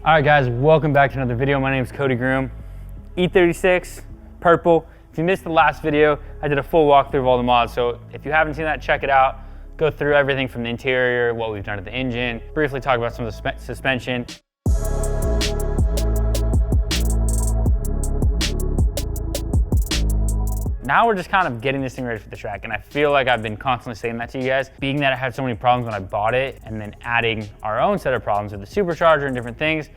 All right guys, welcome back to another video. My name is Cody Groom. E36, purple. If you missed the last video, I did a full walkthrough of all the mods. So if you haven't seen that, check it out. Go through everything from the interior, what we've done to the engine, briefly talk about some of the suspension. Now we're just kind of getting this thing ready for the track, and I feel like I've been constantly saying that to you guys, being that I had so many problems when I bought it, and then adding our own set of problems with the supercharger and different things,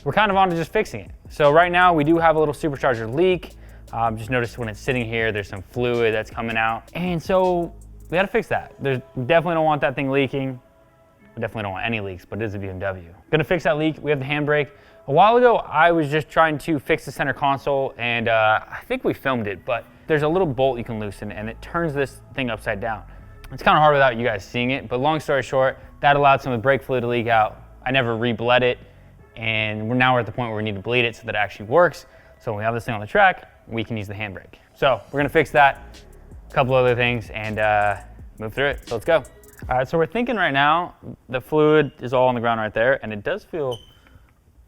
we're kind of on to just fixing it. So right now we do have a little supercharger leak. Just noticed when it's sitting here, there's some fluid that's coming out, and so we gotta fix that. We definitely don't want that thing leaking. We definitely don't want any leaks, but it is a BMW. Gonna fix that leak. We have the handbrake. A while ago, I was just trying to fix the center console, and I think we filmed it, but there's a little bolt you can loosen, and it turns this thing upside down. It's kind of hard without you guys seeing it, but long story short, that allowed some of the brake fluid to leak out. I never re-bled it, and now we're at the point where we need to bleed it so that it actually works. So when we have this thing on the track, we can use the handbrake. So we're gonna fix that, a couple other things, and move through it. So let's go. All right, so we're thinking right now, the fluid is all on the ground right there, and it does feel,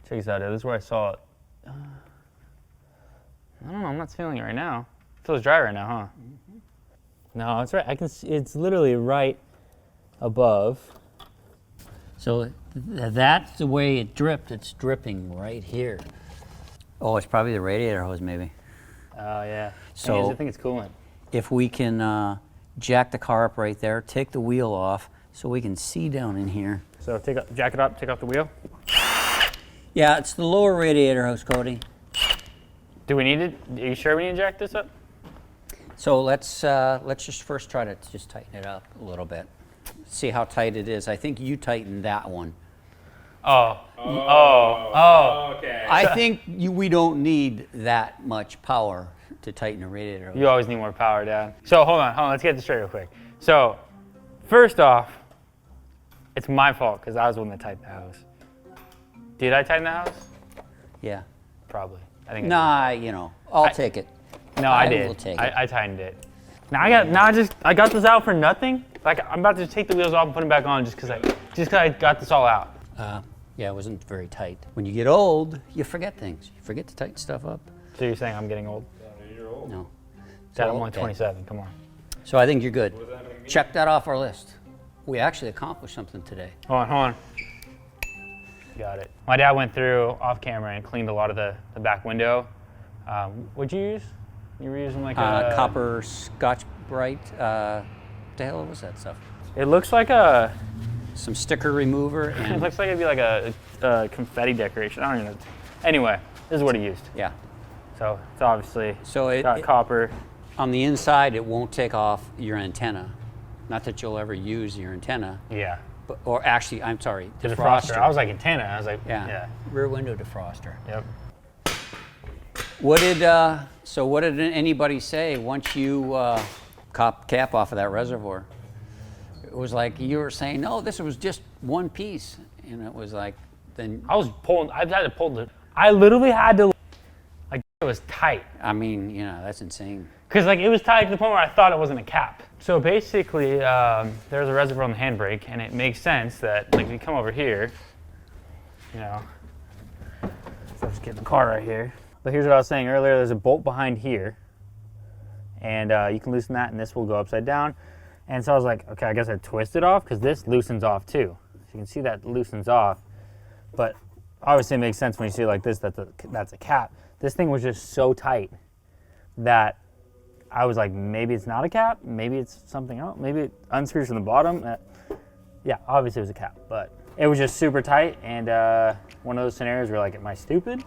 check this out, this is where I saw it. I don't know, I'm not feeling it right now. It feels dry right now, huh? Mm-hmm. No, it's right, I can see, it's literally right above. So that's the way it dripped. It's dripping right here. Oh, it's probably the radiator hose, maybe. Oh, yeah. So I think it's coolant. if we can jack the car up right there, take the wheel off so we can see down in here. So jack it up, take off the wheel. Yeah, it's the lower radiator hose, Cody. Do we need it? Are you sure we need to jack this up? So let's just first try to just tighten it up a little bit. See how tight it is. I think you tightened that one. Oh. Okay. I think we don't need that much power to tighten a radiator hose. You always need more power, Dad. So hold on, let's get this straight real quick. So, first off, it's my fault because I was the one that tightened the hose. Did I tighten the hose? Yeah. Probably. I think. Nah, you know, I'll take it. No, I did. will take it. I tightened it. Now I got this out for nothing. Like I'm about to just take the wheels off and put them back on just because I got this all out. Yeah, it wasn't very tight. When you get old, you forget things. You forget to tighten stuff up. So you're saying I'm getting old? You're old. No. Dad, I'm So, only okay. 27. Come on. So I think you're good. Check that off our list. We actually accomplished something today. Hold on. Got it. My dad went through off camera and cleaned a lot of the back window. What'd you use? You were using like a Copper Scotch Brite. What the hell was that stuff? It looks like a. Some sticker remover. It And looks like it'd be like a confetti decoration. I don't even know. Anyway, this is what he used. yeah. So it's obviously So got copper. on the inside, it won't take off your antenna. Not that you'll ever use your antenna. Yeah. But, or actually, I'm sorry, The defroster. I was like antenna. I was like, yeah. Rear window defroster. Yep. What did anybody say once you cap off of that reservoir? It was like you were saying, no, this was just one piece, and it was like, then I was pulling. I had to pull I literally had to. Like it was tight. I mean, you know, that's insane. Cause like it was tight to the point where I thought it wasn't a cap. So basically, there's a reservoir on the handbrake, and it makes sense that like if you come over here, you know, so I'll just get the car right here. But here's what I was saying earlier. There's a bolt behind here, and you can loosen that, and this will go upside down. And so I was like, okay, I guess I twist it off because this loosens off too. So you can see that loosens off, but obviously it makes sense when you see it like this. That's a cap. This thing was just so tight that I was like, maybe it's not a cap, maybe it's something else, maybe it unscrews from the bottom. Yeah, obviously it was a cap, but it was just super tight, and one of those scenarios where like, am I stupid?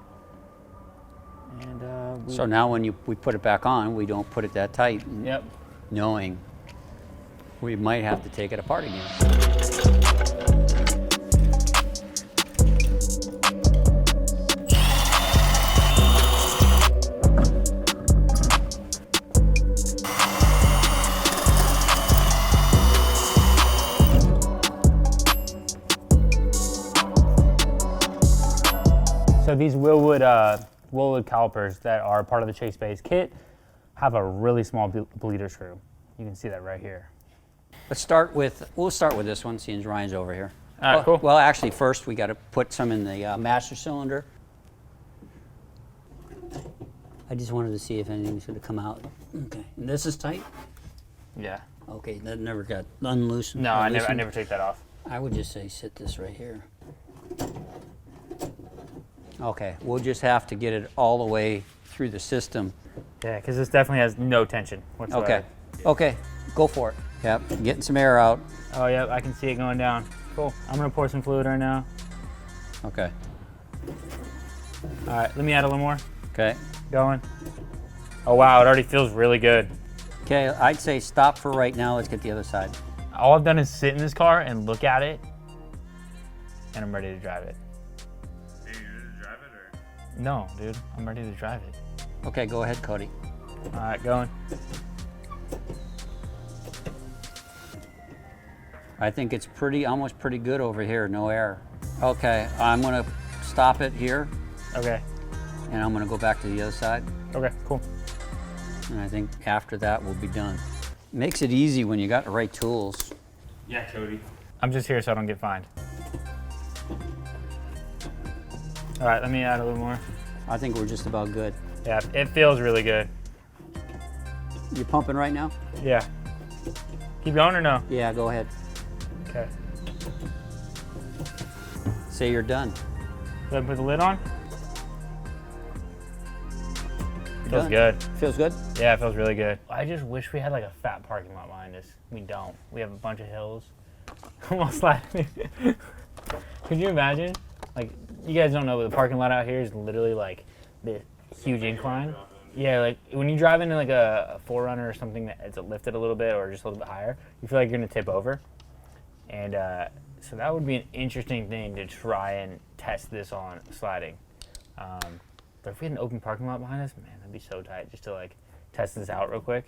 And So now when we put it back on, we don't put it that tight, Yep. knowing we might have to take it apart again. So these Willwood calipers that are part of the Chase Base kit have a really small bleeder screw. You can see that right here. We'll start with this one, seeing Ryan's over here. All right, cool. Well, actually, first we got to put some in the master cylinder. I just wanted to see if anything's going to come out. Okay, and this is tight? Yeah. Okay, that never got unloosened. No, I never take that off. I would just say sit this right here. Okay, we'll just have to get it all the way through the system. Yeah, because this definitely has no tension whatsoever. Okay, okay, go for it. Yep, getting some air out. Oh, yeah, I can see it going down. Cool. I'm going to pour some fluid right now. Okay. All right, let me add a little more. Okay. Going. Oh, wow, it already feels really good. Okay, I'd say stop for right now. Let's get the other side. All I've done is sit in this car and look at it, and I'm ready to drive it. Are you ready to drive it or? No, dude, I'm ready to drive it. Okay, go ahead, Cody. All right, going. I think it's almost pretty good over here, no air. Okay, I'm gonna stop it here, Okay. and I'm gonna go back to the other side. Okay, cool. And I think after that, we'll be done. Makes it easy when you got the right tools. Yeah, Cody. I'm just here so I don't get fined. All right, let me add a little more. I think we're just about good. Yeah, it feels really good. You pumping right now? Yeah. Keep going or no? Yeah, go ahead. Okay. Say you're done. Go ahead and put the lid on. Feels Done. good. Feels good? Yeah, it feels really good. I just wish we had like a fat parking lot behind us. We don't. We have a bunch of hills. Almost like, could you imagine? Like, you guys don't know, but the parking lot out here is literally like this huge incline. Yeah, like when you drive into like a 4Runner or something that is lifted a little bit or just a little bit higher, you feel like you're gonna tip over. And so that would be an interesting thing to try and test this on sliding. But if we had an open parking lot behind us, man, that'd be so tight just to like test this out real quick.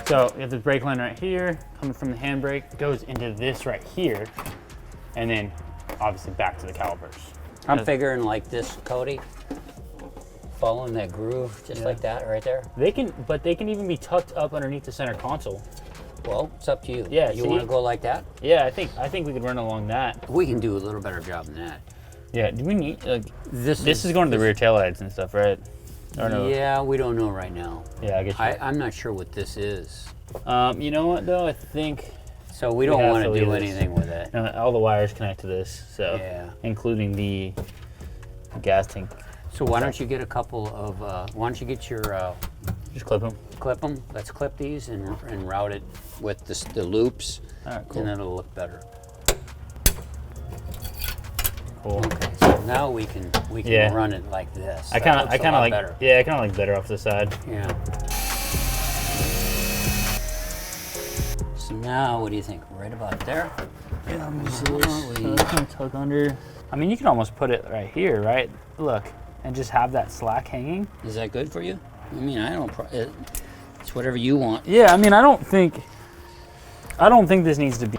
So you have the brake line right here, coming from the handbrake, goes into this right here, and then obviously back to the calipers. I'm figuring like this, Cody. Following that groove, just like that right there. They can even be tucked up underneath the center console. Well, it's up to you. Yeah, you see? want to go like that? Yeah, I think we could run along that. We can do a little better job than that. Yeah, do we need This is going to the rear taillights and stuff, right? Or no? Yeah, we don't know right now. Yeah, I guess. I'm not sure what this is. You know what though? I think So we don't have want to to leave do this. anything with it. all the wires connect to this, so Yeah. including the gas tank. So why don't you get a couple of, why don't you get your, Just clip them. clip them? Let's clip these and route it with the loops, All right, cool. and it'll look better. Cool. Okay, so now we can Yeah. run it like this. I That kind looks of a lot like better. yeah, I kind of like better off the side. Yeah. So now, what do you think? Right about there? Yeah, let me see this. Kind of tuck under. I mean, you can almost put it right here, right? Look, and just have that slack hanging. Is that good for you? I mean, I don't. It's whatever you want. Yeah, I mean, I don't think this needs to be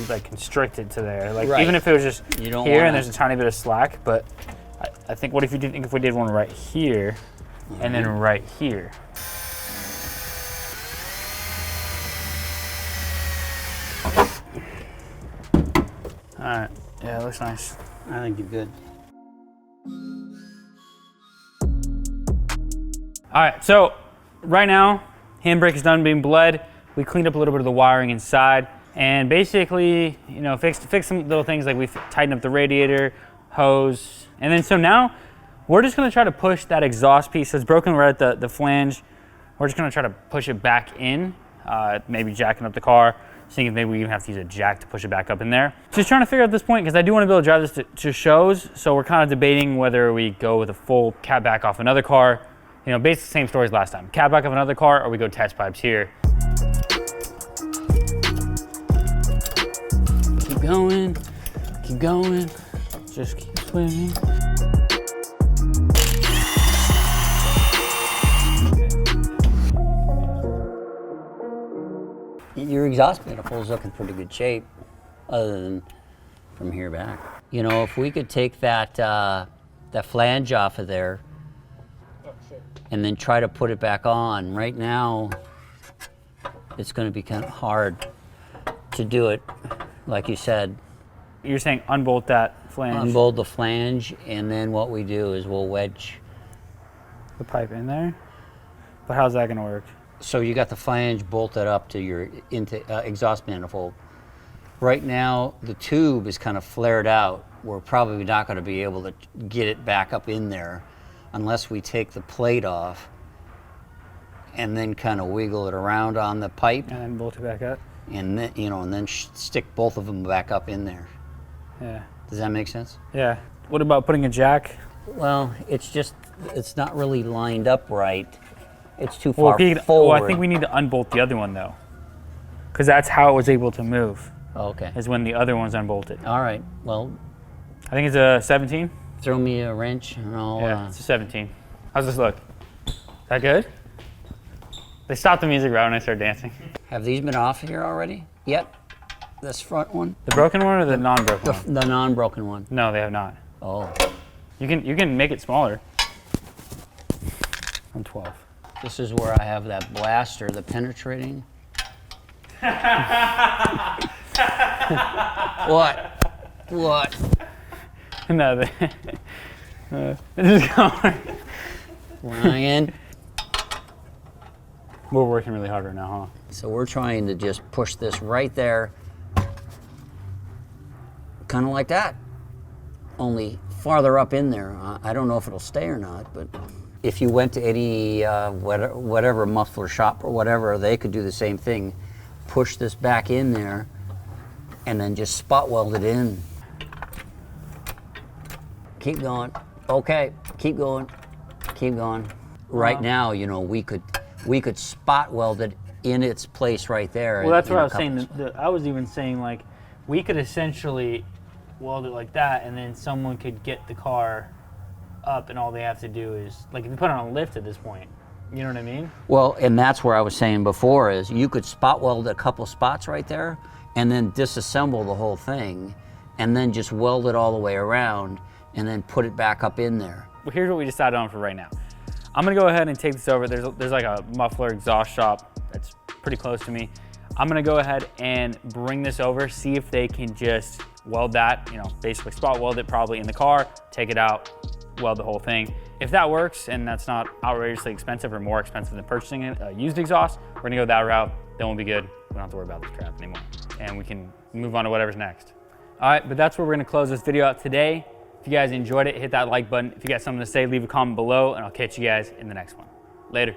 like constricted to there. Like Right. even if it was just You don't here wanna- and there's a tiny bit of slack, but I think if we did one right here and then right here. All right, yeah, it looks nice. I think you're good. All right, so right now, handbrake is done being bled. We cleaned up a little bit of the wiring inside, and basically, you know, fixed some little things like we tightened up the radiator, hose, and then so now we're just gonna try to push that exhaust piece that's broken right at the flange. We're just gonna try to push it back in, maybe jacking up the car, seeing if maybe we even have to use a jack to push it back up in there. Just trying to figure out this point, because I do want to be able to drive this to shows, so we're kind of debating whether we go with a full cab back off another car. You know, basically the same story as last time. Cab back of another car, or we go test pipes here. Keep going, just keep swimming. Your exhaust manifold's looking pretty good shape, other than from here back. You know, if we could take that that flange off of there and then try to put it back on. Right now, it's going to be kind of hard to do it, like you said. You're saying unbolt that flange? Unbolt the flange, and then what we do is we'll wedge the pipe in there. But how's that going to work? So you got the flange bolted up to your exhaust manifold. Right now, the tube is kind of flared out. We're probably not going to be able to get it back up in there unless we take the plate off and then kind of wiggle it around on the pipe. And then bolt it back up? And then, and then stick both of them back up in there. Yeah. Does that make sense? Yeah. What about putting a jack? Well, it's not really lined up right. It's too far forward. Well, I think we need to unbolt the other one though, because that's how it was able to move. Okay. Is when the other one's unbolted. All right. Well, I think it's a 17. Throw me a wrench and I'll... Yeah, it's a 17. How's this look? Is that good? They stopped the music right when I started dancing. Have these been off here already? Yet? This front one? The broken one or the non-broken one? The non-broken one. No, they have not. Oh. You can make it smaller. I'm 12. This is where I have that blaster, the penetrating. What? No, this is going. Ryan. We're working really hard right now, huh? So we're trying to just push this right there, kind of like that, only farther up in there. I don't know if it'll stay or not, but if you went to any whatever muffler shop or whatever, they could do the same thing. Push this back in there and then just spot weld it in. Keep going. Okay, keep going. Keep going. Right now, we could spot weld it in its place right there. Well, that's what I was saying. I was even saying, like, we could essentially weld it like that, and then someone could get the car up, and all they have to do is, like, if you put it on a lift at this point, you know what I mean? Well, and that's where I was saying before is you could spot weld a couple spots right there, and then disassemble the whole thing, and then just weld it all the way around, and then put it back up in there. Well, here's what we decided on for right now. I'm gonna go ahead and take this over. There's like a muffler exhaust shop that's pretty close to me. I'm gonna go ahead and bring this over, see if they can just weld that, basically spot weld it probably in the car, take it out, weld the whole thing. If that works and that's not outrageously expensive or more expensive than purchasing a used exhaust, we're gonna go that route, then we'll be good. We don't have to worry about this crap anymore. And we can move on to whatever's next. All right, but that's where we're gonna close this video out today. If you guys enjoyed it, hit that like button. If you got something to say, leave a comment below, and I'll catch you guys in the next one. Later.